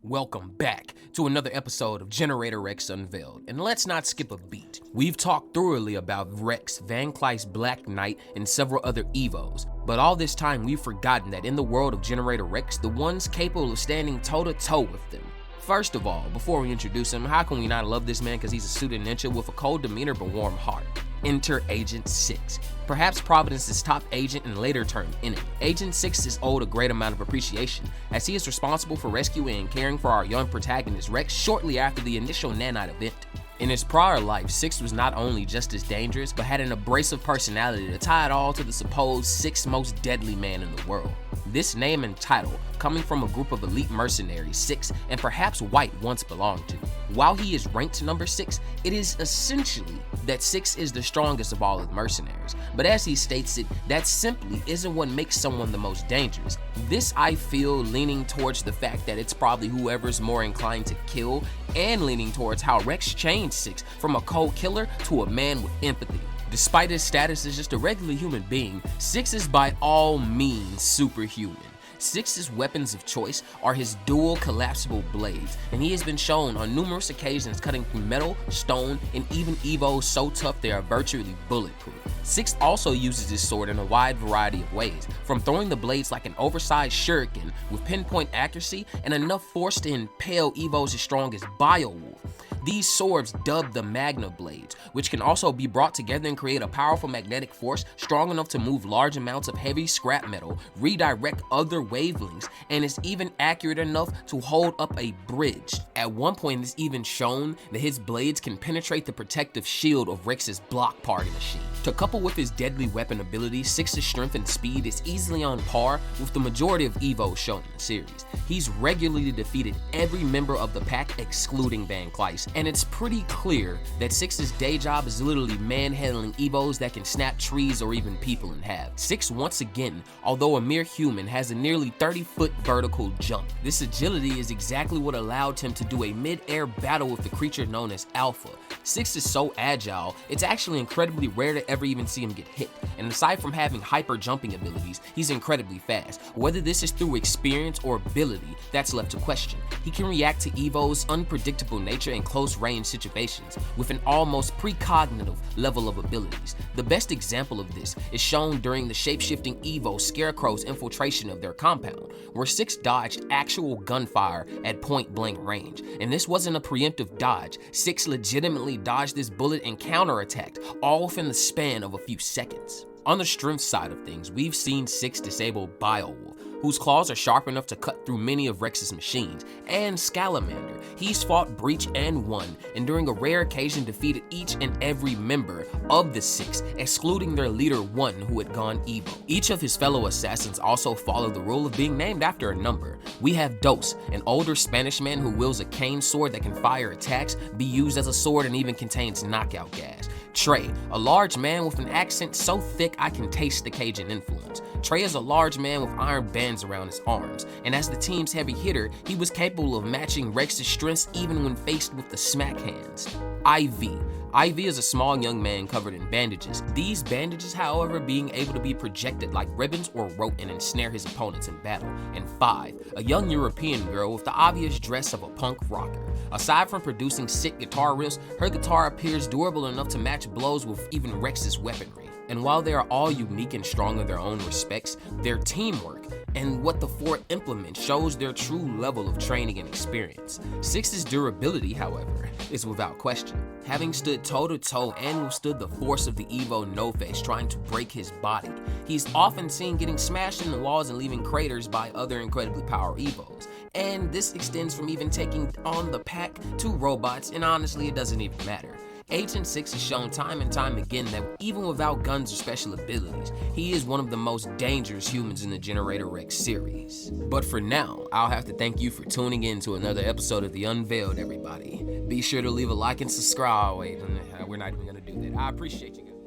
Welcome back to another episode of Generator Rex Unveiled, and let's not skip a beat. We've talked thoroughly about Rex, Van Clyce's Black Knight, and several other Evos, but all this time we've forgotten that in the world of Generator Rex, the ones capable of standing toe-to-toe with them. First of all, before we introduce him, how can we not love this man because he's a suited ninja with a cold demeanor but warm heart? Enter Agent 6. Perhaps Providence's top agent and later turned enemy. Agent 6 is owed a great amount of appreciation, as he is responsible for rescuing and caring for our young protagonist Rex shortly after the initial nanite event. In his prior life, 6 was not only just as dangerous, but had an abrasive personality to tie it all to the supposed 6th most deadly man in the world. This name and title coming from a group of elite mercenaries 6 and perhaps White once belonged to. While he is ranked number 6, it is essentially that 6 is the strongest of all of the mercenaries. But as he states it, that simply isn't what makes someone the most dangerous. This I feel leaning towards the fact that it's probably whoever's more inclined to kill, and leaning towards how Rex changed 6 from a cold killer to a man with empathy. Despite his status as just a regular human being, 6 is by all means superhuman. 6's weapons of choice are his dual collapsible blades, and he has been shown on numerous occasions cutting through metal, stone, and even Evos so tough they are virtually bulletproof. 6 also uses his sword in a wide variety of ways, from throwing the blades like an oversized shuriken with pinpoint accuracy and enough force to impale Evos as strong as Beowulf. These swords, dubbed the Magna Blades, which can also be brought together and create a powerful magnetic force strong enough to move large amounts of heavy scrap metal, redirect other wavelengths, and is even accurate enough to hold up a bridge. At one point, it's even shown that his blades can penetrate the protective shield of Rex's block party machine. To couple with his deadly weapon ability, 6's strength and speed is easily on par with the majority of Evos shown in the series. He's regularly defeated every member of the pack excluding Van Clyce, and it's pretty clear that 6's day job is literally manhandling Evos that can snap trees or even people in half. 6 once again, although a mere human, has a nearly 30-foot vertical jump. This agility is exactly what allowed him to do a mid-air battle with the creature known as Alpha. 6 is so agile, it's actually incredibly rare to ever even see him get hit, and aside from having hyper jumping abilities, he's incredibly fast. Whether this is through experience or ability, that's left to question. He can react to Evo's unpredictable nature in close range situations with an almost precognitive level of abilities. The best example of this is shown during the shape-shifting Evo Scarecrow's infiltration of their compound, where 6 dodged actual gunfire at point-blank range. And this wasn't a preemptive dodge. 6 legitimately dodged this bullet and counterattacked, all within the span of a few seconds. On the strength side of things, we've seen 6 disable Beowulf, whose claws are sharp enough to cut through many of Rex's machines, and Scalamander. He's fought Breach and won, and during a rare occasion defeated each and every member of the 6, excluding their leader 1 who had gone evil. Each of his fellow assassins also follow the rule of being named after a number. We have Dos, an older Spanish man who wields a cane sword that can fire attacks, be used as a sword, and even contains knockout gas. Trey, a large man with an accent so thick I can taste the Cajun influence. Trey is a large man with iron bands around his arms, and as the team's heavy hitter, he was capable of matching Rex's strengths even when faced with the smack hands. Ivy is a small young man covered in bandages. These bandages, however, being able to be projected like ribbons or rope and ensnare his opponents in battle. And 5, a young European girl with the obvious dress of a punk rocker. Aside from producing sick guitar riffs, her guitar appears durable enough to match blows with even Rex's weaponry. And while they are all unique and strong in their own respects, their teamwork and what the 4 implement shows their true level of training and experience. 6's durability, however, is without question. Having stood toe-to-toe and withstood the force of the Evo No-Face trying to break his body, he's often seen getting smashed in the walls and leaving craters by other incredibly powerful Evos. And this extends from even taking on the pack to robots, and honestly, it doesn't even matter. Agent 6 has shown time and time again that even without guns or special abilities, he is one of the most dangerous humans in the Generator Rex series. But for now, I'll have to thank you for tuning in to another episode of The Unveiled, everybody. Be sure to leave a like and subscribe. Wait, we're not even gonna do that. I appreciate you guys.